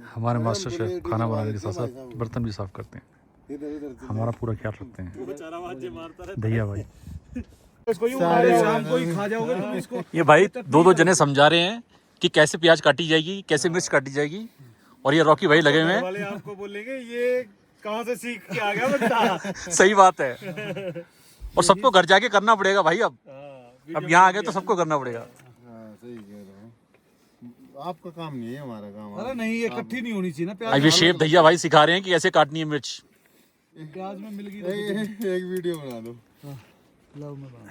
हमारे master chef खाना बनाने के साथ साथ बर्तन भी साफ करते हैं, हमारा पूरा ख्याल रखते हैं भैया भाई। शाम को ही खा जाओगे तुम इसको। ये भाई दो जने समझा रहे हैं कि कैसे प्याज काटी जाएगी, कैसे मिर्च काटी जाएगी, और ये रॉकी भाई लगे हुए हैं। वाले आपको बोलेंगे ये कहाँ से सीख के आ गया बच्चा। सही बात है, और सबको घर जाके करना पड़ेगा भाई। अब यहाँ आ गए तो सबको करना पड़ेगा। सही कह रहे हो, आपका काम नहीं है, हमारा काम। अरे नहीं, ये इकट्ठी नहीं होनी चाहिए ना प्याज। अब ये शेफ भैया भाई सिखा रहे हैं कि कैसे काटनी है मिर्च। प्याज में मिल गई एक वीडियो बना दो। लाओ मैं बना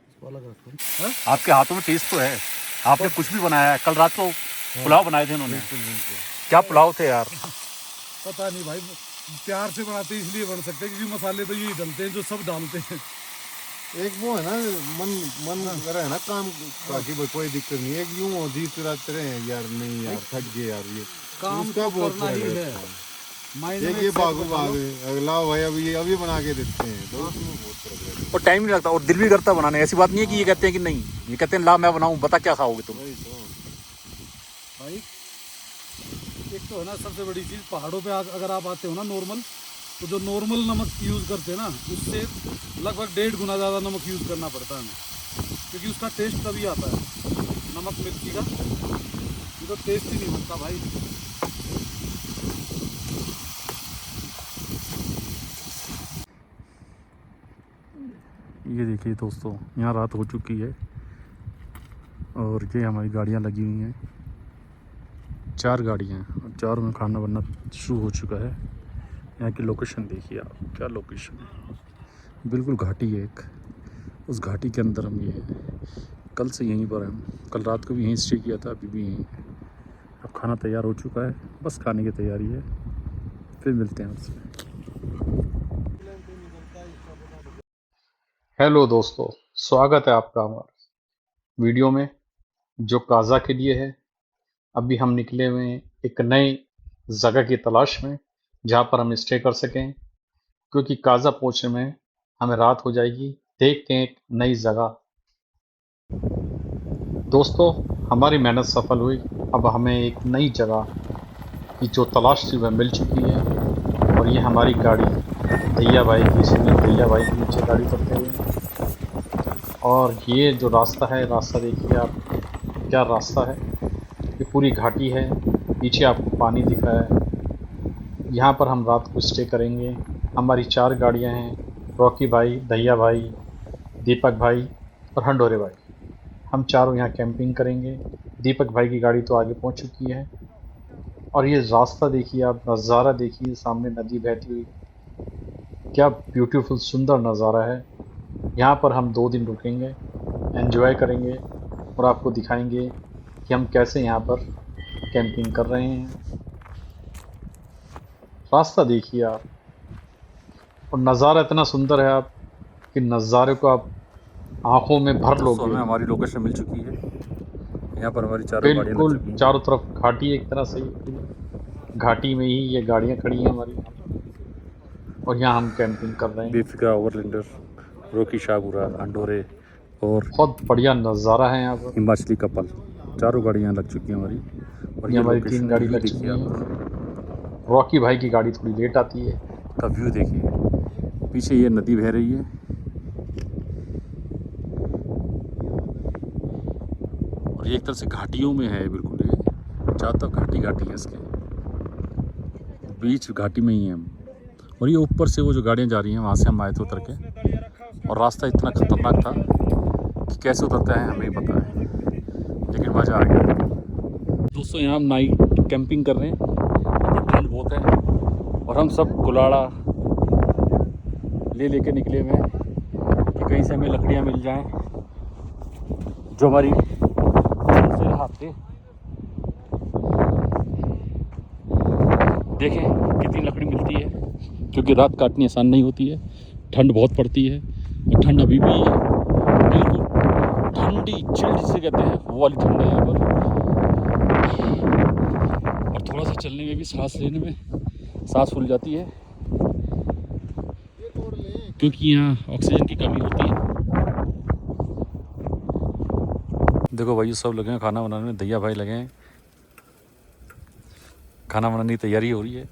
इसको अलग रखो। आपके हाथों में टेस्ट तो है, आपने कुछ भी बनाया है। कल रात को पुलाव बनाए थे उन्होंने, क्या पुलाव थे यार। पता नहीं भाई, प्यार से बनाते इसलिए बन सकते हैं क्योंकि मसाले तो यही डलते हैं जो सब डालते हैं। एक वो है ना, मन कर है ना काम का कि भाई कोई दिक्कत नहीं। एक यूं हो जी तुराते रहे यार, नहीं यार थक गए यार, ये काम उसका तो बहुत करना ही फर्क है। एक ये भागो अगला भाई अभी बना के देते हैं तो उसमें बहुत फर्क है। और टाइम नहीं लगता और दिल भी करता बनाने। ऐसी बात नहीं है कि ये कहते हैं कि नहीं, ये कहते हैं ला मैं बनाऊं, बता क्या खाओगे तुम। भाई एक तो है ना सबसे बड़ी चीज़, पहाड़ों पे अगर आप आते हो ना नॉर्मल, तो जो नॉर्मल नमक यूज़ करते हैं ना उससे लगभग 1.5 गुना ज़्यादा नमक यूज़ करना पड़ता है हमें, क्योंकि उसका टेस्ट तभी आता है नमक मिर्ची का। ये तो टेस्ट ही नहीं बनता भाई। ये देखिए दोस्तों, यहाँ रात हो चुकी है और ये हमारी गाड़ियाँ लगी हुई हैं। 4 गाड़ियाँ हैं और 4 में खाना बनना शुरू हो चुका है। यहाँ की लोकेशन देखिए आप, क्या लोकेशन है, बिल्कुल घाटी है एक। उस घाटी के अंदर हम ये हैं। कल से यहीं पर हम, कल रात को भी यहीं स्टे किया था, अभी भी यहीं। अब खाना तैयार हो चुका है, बस खाने की तैयारी है, फिर मिलते हैं आपसे। हेलो दोस्तों, स्वागत है आपका हमारे वीडियो में जो काज़ा के लिए है। अभी हम निकले हुए हैं एक नई जगह की तलाश में जहाँ पर हम स्टे कर सकें, क्योंकि काज़ा पहुँचने में हमें रात हो जाएगी। देखते हैं एक नई जगह। दोस्तों, हमारी मेहनत सफल हुई। अब हमें एक नई जगह की जो तलाश थी वह मिल चुकी है, और ये हमारी गाड़ी भैया भाई की, सुनील भैया भाई के नीचे गाड़ी करते हुए। और ये जो रास्ता है, रास्ता देखिए आप, क्या रास्ता है। ये पूरी घाटी है, पीछे आपको पानी दिख रहा है। यहाँ पर हम रात को स्टे करेंगे। हमारी 4 गाड़ियाँ हैं, रॉकी भाई, दहिया भाई, दीपक भाई और हंडोरे भाई। हम चारों यहाँ कैंपिंग करेंगे। दीपक भाई की गाड़ी तो आगे पहुँच चुकी है। और ये रास्ता देखिए आप, नज़ारा देखिए, सामने नदी बहती हुई, क्या ब्यूटीफुल सुंदर नज़ारा है। यहाँ पर हम 2 दिन रुकेंगे, एंजॉय करेंगे और आपको दिखाएंगे कि हम कैसे यहाँ पर कैंपिंग कर रहे हैं। रास्ता देखिए आप, और नज़ारा इतना सुंदर है आप कि नज़ारे को आप आंखों में भर लोगे। हमें हमारी लोकेशन मिल चुकी है। यहाँ पर हमारी बिल्कुल चारों तरफ घाटी, एक तरह से घाटी में ही ये गाड़ियाँ खड़ी हैं हमारी, और यहाँ हम कैंपिंग कर रहे हैं। बेफिक्रा ओवरलैंडर, रॉकी शाहपुरा, हंडोरे, और बहुत बढ़िया नज़ारा है यहाँ पर। हिमाचली कपल, चारों गाड़ियाँ लग चुकी हैं हमारी, और ये हमारी 3 गाड़ी लग चुकी है। रॉकी भाई की गाड़ी थोड़ी लेट आती है। का व्यू देखिए, पीछे ये नदी बह रही है, और ये एक तरह से घाटियों में है बिल्कुल। ये चारों तरफ घाटी घाटी है, इसके बीच घाटी में ही है हम। और ये ऊपर से वो जो गाड़ियाँ जा रही हैं, वहाँ से हम आए थे उतर के, और रास्ता इतना ख़तरनाक था कि कैसे उतरते हैं हमें ही पता है, लेकिन मज़ा आ गया। दोस्तों, यहाँ हम नाइट कैंपिंग कर रहे हैं, यहाँ पर ठंड बहुत है, और हम सब कुलाड़ा ले लेके निकले हुए हैं कि कहीं से हमें लकड़ियाँ मिल जाएं जो हमारी से राहत दे। देखें कितनी लकड़ी मिलती है, क्योंकि रात काटनी आसान नहीं होती है, ठंड बहुत पड़ती है। और ठंड अभी भी बिल्कुल ठंडी चिल्ड जिसे कहते हैं वो वाली ठंड है यहाँ पर। और थोड़ा सा चलने में भी, सांस लेने में सांस फूल जाती है, क्योंकि यहाँ ऑक्सीजन की कमी होती है। देखो भाई, सब लगे हैं खाना बनाने में। दहिया भाई लगे हैं खाना बनाने की तैयारी हो रही है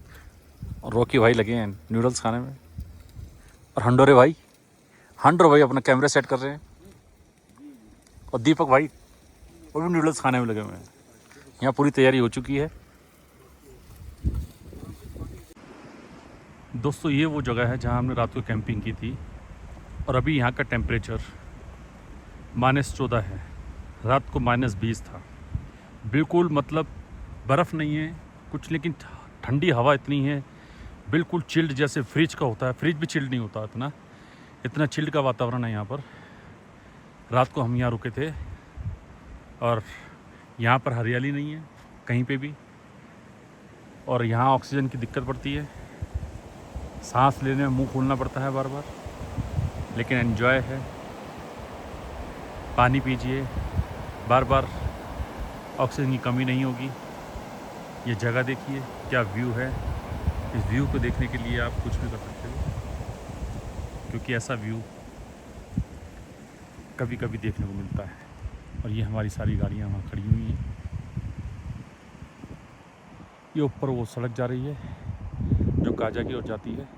और रॉकी भाई लगे हैं नूडल्स खाने में। और हंडोरे भाई अपना कैमरा सेट कर रहे हैं। और दीपक भाई वो भी नूडल्स खाने में लगे हुए हैं। यहाँ पूरी तैयारी हो चुकी है। दोस्तों ये वो जगह है जहाँ हमने रात को कैंपिंग की थी और अभी यहाँ का टेम्परेचर -14 है। रात को -20 था। बिल्कुल मतलब बर्फ़ नहीं है कुछ, लेकिन ठंडी हवा इतनी है, बिल्कुल चिल्ड जैसे फ्रिज का होता है। फ्रिज भी चिल्ड नहीं होता, इतना चिल्ड का वातावरण है यहाँ पर। रात को हम यहाँ रुके थे और यहाँ पर हरियाली नहीं है कहीं पे भी और यहाँ ऑक्सीजन की दिक्कत पड़ती है। सांस लेने में मुंह खोलना पड़ता है बार बार, लेकिन एन्जॉय है। पानी पीजिए, बार बार ऑक्सीजन की कमी नहीं होगी। ये जगह देखिए क्या व्यू है। इस व्यू को देखने के लिए आप कुछ भी कर सकते हो, क्योंकि ऐसा व्यू कभी कभी देखने को मिलता है। और ये हमारी सारी गाड़ियाँ वहाँ खड़ी हुई हैं। ये ऊपर वो सड़क जा रही है जो काजा की ओर जाती है।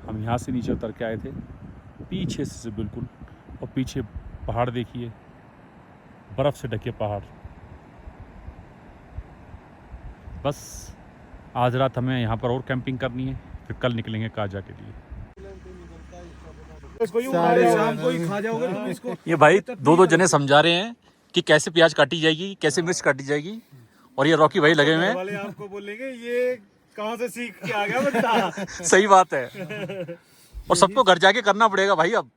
हम यहाँ से नीचे उतर के आए थे पीछे से बिल्कुल, और पीछे पहाड़ देखिए, बर्फ़ से ढके पहाड़। बस आज रात हमें यहाँ पर और कैंपिंग करनी है, फिर कल निकलेंगे काजा के लिए। शाम को ही खा जाओगे तुम इसको। ये भाई दो जने समझा रहे हैं कि कैसे प्याज काटी जाएगी, कैसे मिर्च काटी जाएगी। और ये रॉकी भाई लगे हुए हैं। वाले आपको बोलेंगे ये कहाँ से सीख के आ गया बंदा। सही बात है। और सबको घर जाके करना पड़ेगा भाई। अब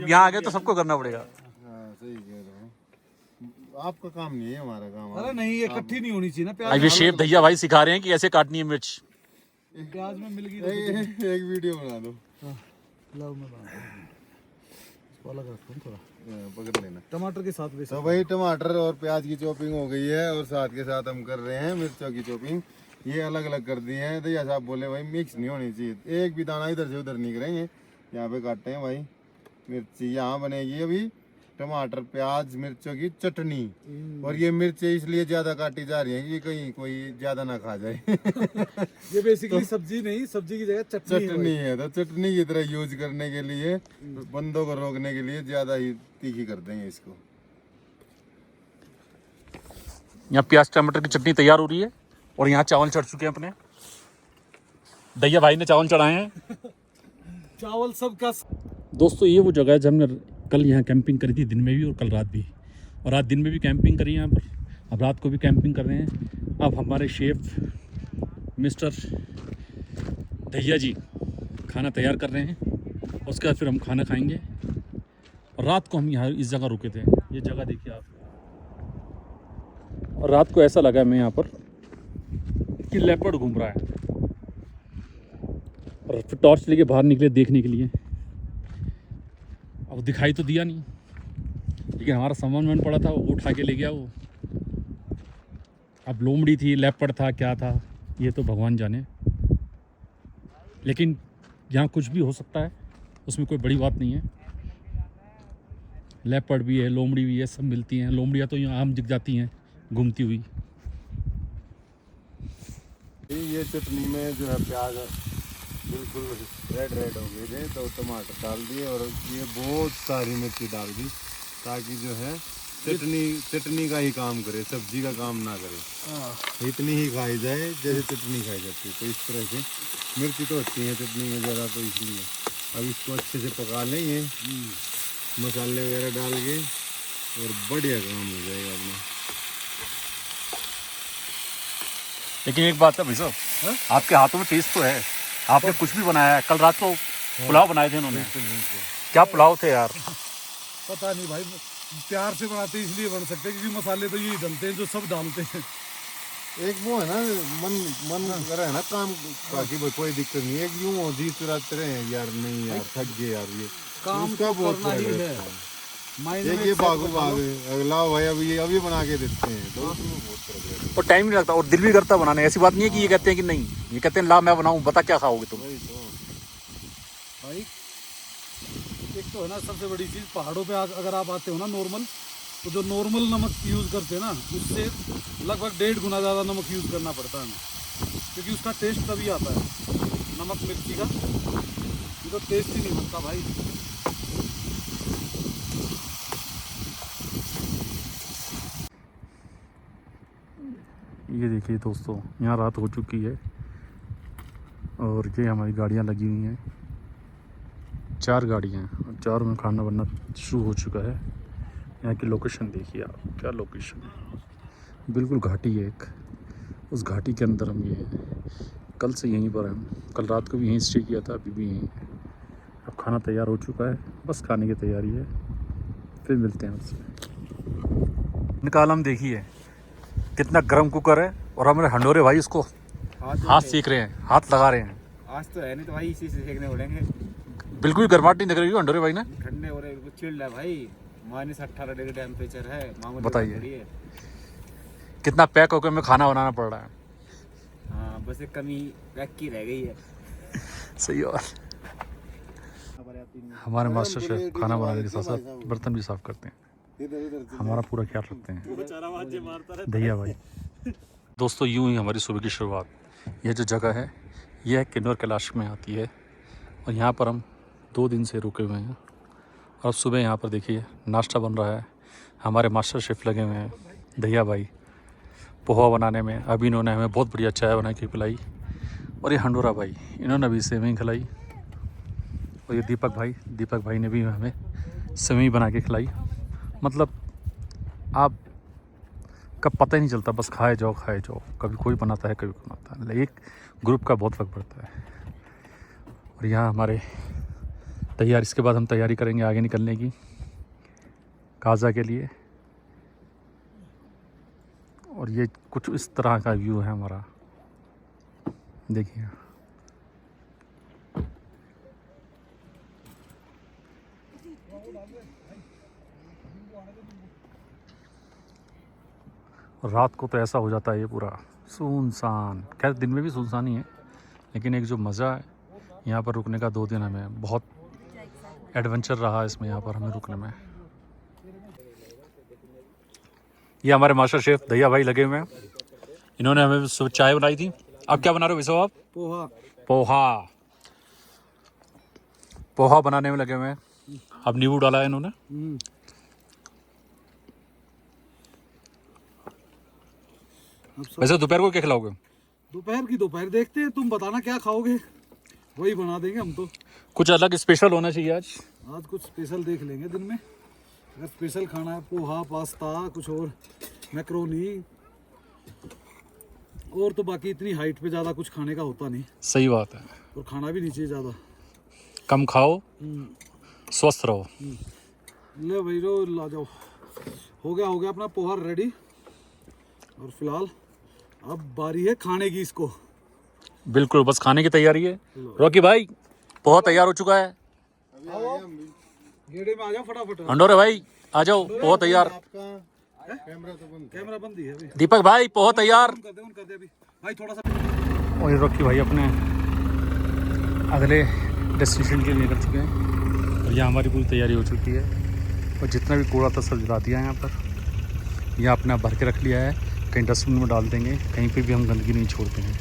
यहाँ आ गए तो सबको करना पड़ेगा। हाँ सही कह रहे हो। आपका काम नहीं है, हमारा काम। अरे नहीं, ये इकट्ठी नहीं होनी चाहिए ना प्याज। अब ये शेफ भैया भाई सिखा रहे हैं कि कैसे काटनी है मिर्च। प्याज में मिल गई एक वीडियो बना दो। लाओ मैं बना इसको अलग रखता हूँ थोड़ा, पकड़ लेना। टमाटर के साथ भी। तो भाई टमाटर और प्याज की चॉपिंग हो गई है और साथ के साथ हम कर रहे हैं मिर्चों की चॉपिंग। ये अलग अलग कर दिए हैं। तो जैसा आप बोले भाई मिक्स नहीं होनी चाहिए, एक भी दाना इधर से उधर नहीं करेंगे। यहाँ पे काटते हैं भाई मिर्ची। यहाँ बनेगी अभी टमाटर प्याज मिर्चों की चटनी। और ये मिर्चें इसलिए ज्यादा काटी जा रही हैं कि कहीं कोई ज्यादा ना खा जाए। ये बेसिकली सब्जी नहीं, सब्जी की जगह चटनी है। तो चटनी की तरह यूज करने के लिए, बंदों को रोकने के लिए ज्यादा ही तीखी कर देंगे इसको। यहाँ प्याज टमाटर की चटनी तैयार हो रही है और यहाँ चावल चढ़ चुके हैं अपने। दैया भाई ने चावल चढ़ाए हैं। चावल सबका। दोस्तों ये वो जगह है जब हमने कल यहाँ कैंपिंग करी थी, दिन में भी और कल रात भी। और आज दिन में भी कैंपिंग करी यहाँ पर, अब रात को भी कैंपिंग कर रहे हैं। अब हमारे शेफ मिस्टर दैया जी खाना तैयार कर रहे हैं। उसके बाद फिर हम खाना खाएंगे। और रात को हम यहाँ इस जगह रुके थे। ये जगह देखिए आप। और रात को ऐसा लगा हमें यहाँ पर कि लेपर्ड घूम रहा है। और फिर टॉर्च लेके बाहर निकले देखने के लिए। अब दिखाई तो दिया नहीं, लेकिन हमारा सामान वामान पड़ा था वो उठा के ले गया वो। अब लोमड़ी थी, लेपर्ड था, क्या था ये तो भगवान जाने। लेकिन यहाँ कुछ भी हो सकता है, उसमें कोई बड़ी बात नहीं है। लेपर्ड भी है, लोमड़ी भी है, सब मिलती हैं। लोमड़ियाँ तो यहाँ आम दिख जाती हैं घूमती हुई। ये चटनी में जो है प्याज बिल्कुल रेड हो गए थे, तो टमाटर डाल दिए और ये बहुत सारी मिर्ची डाल दी, ताकि जो है चटनी का ही काम करे, सब्जी का काम ना करे। इतनी ही खाई जाए जैसे चटनी खाई जाती है। तो इस तरह से मिर्ची तो होती है चटनी में ज़्यादा, तो इसलिए अब इसको अच्छे से पका लेंगे मसाले वगैरह डाल के, और बढ़िया काम हो जाएगा अपना। लेकिन एक बात है भाई साहब, आपके हाथों में टेस्ट तो है। आपने कुछ भी बनाया है। कल रात को पुलाव बनाए थे उन्होंने। क्या पुलाव थे यार। पता नहीं भाई, प्यार से बनाते इसलिए बन सकते हैं क्योंकि मसाले तो यही डलते हैं जो सब डालते हैं। एक वो है ना मन कर रहा है ना काम बाकी कोई दिक्कत नहीं है। यूं हो जी चुराते रहे हैं यार, नहीं यार थक गए यार, ये काम उसका तो बहुत करना ही फायदा है। है। माइंड एक में ये set भागो रखो। भाग अगला भाई अभी बना के देते हैं, तो उसमें बहुत फर्क है। और टाइम नहीं लगता और दिल भी करता बनाने। ऐसी बात नहीं है कि ये कहते हैं कि नहीं, ये कहते हैं ला मैं बनाऊं, बता क्या खाओगे तुम। वही तो भाई एक तो है ना सबसे बड़ी चीज़, पहाड़ों पे अगर आप आते हो ना नॉर्मल, तो जो नॉर्मल नमक यूज़ करते हैं ना उससे लगभग 1.5 गुना ज़्यादा नमक यूज़ करना पड़ता है हमें, क्योंकि उसका टेस्ट तभी आता है नमक मिर्ची का, ये तो टेस्ट ही नहीं बनता भाई। ये देखिए दोस्तों, यहाँ रात हो चुकी है और ये हमारी गाड़ियाँ लगी हुई हैं, 4 गाड़ियाँ हैं और 4 में खाना बनना शुरू हो चुका है। यहाँ की लोकेशन देखिए आप, क्या लोकेशन है, बिल्कुल घाटी है एक, उस घाटी के अंदर हम ये हैं। कल से यहीं पर हम, कल रात को भी यहीं स्टे किया था, अभी भी यहीं। अब खाना तैयार हो चुका है, बस खाने की तैयारी है, फिर मिलते हैं उसमें। निकाल हम देखिए कितना गर्म कुकर है और हमारे हंडोरे भाई इसको हाथ सेक रहे हैं, हाथ लगा रहे हैं। आज तो है नहीं तो भाई इसी से सेकने पड़ेंगे। बिल्कुल गर्माहट नहीं लग रही है हंडोरे भाई ने, ठंडे हो रहे, चिल्ड है भाई, -18 डिग्री टेम्परेचर है। मामूली बताइए कितना पैक होकर हमें खाना बनाना पड़ रहा है। हाँ बस एक कमी पैक की रह गई है। सही। और हमारे मास्टर शेफ खाना बनाने के साथ साथ बर्तन भी साफ करते हैं, हमारा पूरा ख्याल रखते हैं दहिया भाई। दोस्तों यूं ही हमारी सुबह की शुरुआत, यह जो जगह है यह है किन्नौर कैलाश में आती है और यहाँ पर हम 2 दिन से रुके हुए हैं। और अब सुबह यहाँ पर देखिए नाश्ता बन रहा है, हमारे मास्टर शेफ लगे हुए हैं दहिया भाई पोहा बनाने में। अभी इन्होंने हमें बहुत बढ़िया चाय बना के पिलाई और ये हंडोरा भाई इन्होंने अभी सेवई खिलाई और ये दीपक भाई ने भी हमें सेवई बना के खिलाई। मतलब आप कब पता ही नहीं चलता, बस खाए जाओ, कभी कोई बनाता है कभी कोई बनाता है, एक ग्रुप का बहुत वक्त पड़ता है। और यहाँ हमारे तैयार, इसके बाद हम तैयारी करेंगे आगे निकलने की काजा के लिए। और ये कुछ इस तरह का व्यू है हमारा, देखिए। रात को तो ऐसा हो जाता है ये पूरा सुनसान, खैर दिन में भी सुनसान ही है, लेकिन एक जो मज़ा है यहाँ पर रुकने का, 2 दिन हमें बहुत एडवेंचर रहा इसमें, यहाँ पर हमें रुकने में। ये हमारे मास्टर शेफ दहिया भाई लगे हुए हैं, इन्होंने हमें सुबह चाय बनाई थी। अब क्या बना रहे हो विशव आप? पोहा बनाने में लगे हुए हैं। अब नींबू डाला है इन्होंने। वैसे दोपहर को क्या खिलाओगे? दोपहर देखते हैं, तुम बताना क्या खाओगे, वही बना देंगे हम तो। कुछ अलग स्पेशल होना चाहिए आज कुछ स्पेशल देख लेंगे दिन में, अगर स्पेशल खाना है पोहा पास्ता कुछ और मैक्रोनी, और तो बाकी इतनी हाइट पे ज़्यादा कुछ खाने का होता नहीं। सही बात है, और खाना भी नहीं चाहिए ज़्यादा, कम खाओ स्वस्थ रहो। ले भाई रो ला जाओ, हो गया अपना पोहा रेडी। और फिलहाल अब बारी है खाने की इसको। बिल्कुल, बस खाने की तैयारी है। रॉकी भाई पोहा तैयार हो चुका है, गेड़े में आ जाओ फटाफट। हंडोरे भाई आ जाओ, पोहा तैयार। कैमरा बंद ही है अभी। दीपक भाई पोहा तैयार। कर दे अभी भाई थोड़ा सा। और रॉकी भाई अपने अगले डेस्टिनेशन के लिए निकल चुके हैं और यहाँ हमारी पूरी तैयारी हो चुकी है। और जितना भी कूड़ा था सब जला दिया है यहाँ पर, यहाँ अपना भर के रख लिया है, कहीं डस्टबिन में डाल देंगे, कहीं पे भी हम गंदगी नहीं छोड़ते हैं।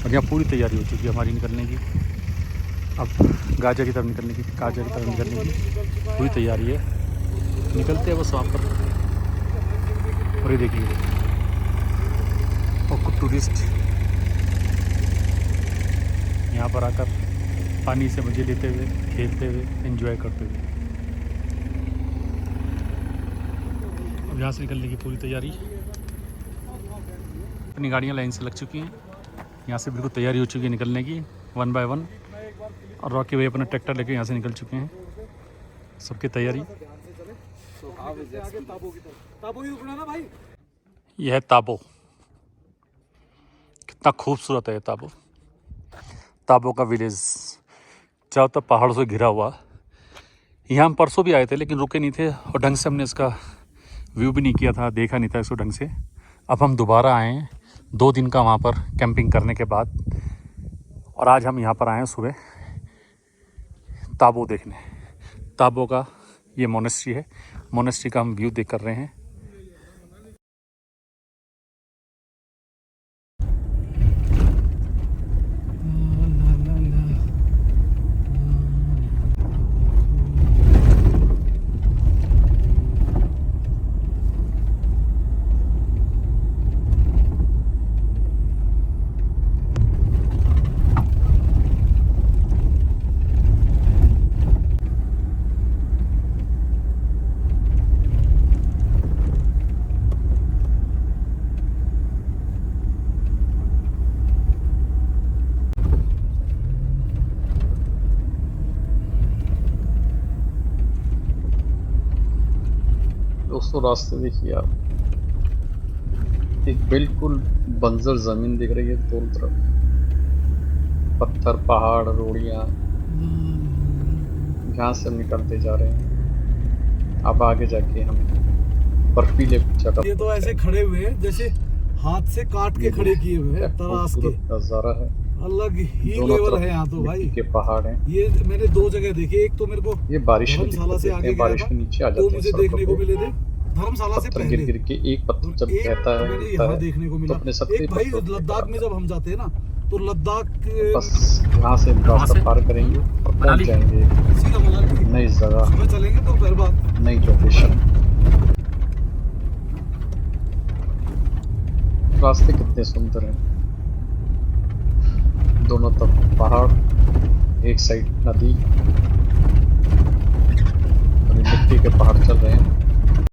और यहाँ पूरी तैयारी हो चुकी है हमारी निकलने की, अब काजा की तरफ निकलने की पूरी तैयारी है। निकलते हैं बस वहाँ पर। और ये देखिए और कुछ टूरिस्ट यहाँ पर आकर पानी से मज़े लेते हुए, खेलते हुए, एंजॉय करते हुए। अब यहाँ से निकलने की पूरी तैयारी, अपनी गाड़ियाँ लाइन से लग चुकी हैं, यहाँ से बिल्कुल तैयारी हो चुकी है निकलने की 1 बाय 1। और रॉकी भाई अपना ट्रैक्टर लेके यहाँ से निकल चुके हैं, सबकी तैयारी। यह है ताबो, कितना खूबसूरत है ताबो, ताबो का विलेज चारों तरफ पहाड़ों से घिरा हुआ। यहाँ हम परसों भी आए थे लेकिन रुके नहीं थे और ढंग से हमने इसका व्यू भी नहीं किया था, देखा नहीं था इसको ढंग से। अब हम दोबारा आए हैं 2 दिन का वहाँ पर कैंपिंग करने के बाद, और आज हम यहाँ पर आए हैं सुबह ताबो देखने। ताबो का ये मोनेस्ट्री है मोनेस्ट्री का हम व्यू देख कर रहे हैं। दोस्तों रास्ते देखिए आप, एक बिल्कुल बंजर जमीन दिख रही है दोनों तरफ, पत्थर, पहाड़, रोड़ियाँ, जहाँ से हम निकलते जा रहे हैं। अब आगे जाके हम बर्फीले जगह, ये तो ऐसे खड़े हुए हैं जैसे हाथ से काट के खड़े किए हुए हैं, तराश के। नजारा है, अलग ही दोनों लेवल तरफ है यहाँ तो भाई। मिट्टी के पहाड़ हैं। ये मैंने 2 जगह देखे, एक तो मेरे को ये बारिश में धर्मशाला से आगे गया बारिश था, में नीचे आ तो जाते हैं मुझे देखने को मिले थे धर्मशाला से पत्थर पहले। गिर के, एक पत्थर जब एक कहता है मैंने गिरता यहाँ है, देखने को तो मिला। अपने सत्ते एक भाई पत्थर लद्दाख में जब हम जाते हैं ना, तो लद्दाख बस यहाँ से रास्ता पार करेंगे और पहुंच जाएंगे सीधा मनाली नई जगह, सुबह चलेंगे तो फिर बात। नई लोकेशन। रास्ते कितने सुंदर हैं, दोनों तरफ पहाड़, एक साइड नदी और ये मिट्टी के पहाड़ चल रहे हैं।